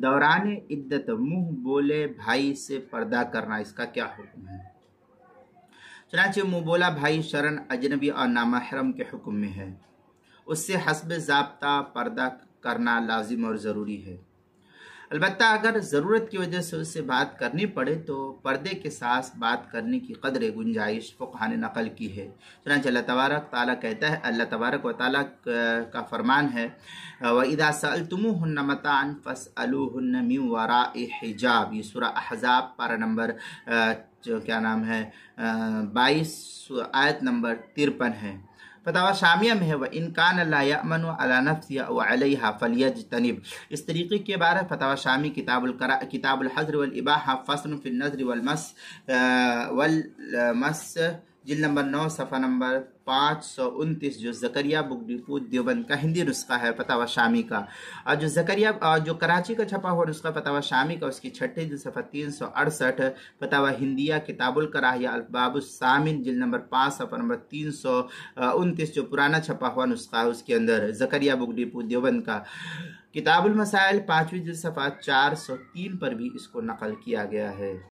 दौरान इद्दत मुंह बोले भाई से पर्दा करना, इसका क्या हुक्म है? चुनांचे मुंह बोला भाई शरन अजनबी और नामहरम के हुक्म में है, उससे हस्ब ज़ाब्ता पर्दा करना लाजिम और ज़रूरी है। अलबत्ता अगर ज़रूरत की वजह से उससे बात करनी पड़े तो पर्दे के साथ बात करने की कदर गुंजाइश फ़ुक़हा ने नक़ल की है। चुनांचे अल्लाह तबारक ताला कहता है, अल्लाह तबारक व ताला का फरमान है, व इज़ा सअल्तुमूहुन्ना मताअन फ़स्अलूहुन्ना मिन वराइ हिजाब। ये सूरह अहज़ाब पारा नंबर जो क्या नाम है 22 आयत नंबर 53 है। फतावा शामिया में है, व इनकान ला यअमनु अला नफ्सिही व अलैहा फलियज्तनिब। इस तरीके के बारे फतावा शामी किताबुल हज़्र वल इबाहा फ़स्ल फ़िन नज़्र वल मस जिल्द नंबर 9 सफ़ा नंबर 529, जो ज़करिया बुक डिपो देवबंद का हिंदी नुस्खा है फतावा शामी का, और जो ज़करिया और जो कराची का छपा हुआ नुस्खा फतावा शामी का, उसकी छठी सफ़ा 368, फतावा हिंदिया किताबुल कराहिया अल्बाबुस सामिन जिल्द नंबर 5 सफ़ा नंबर 329, जो पुराना छपा हुआ नुस्खा है, उसके अंदर ज़करिया बुक डिपो देवबंद का किताबुल मसाइल 5वीं जिल्द सफ़ा 403 पर भी इसको नकल किया गया है।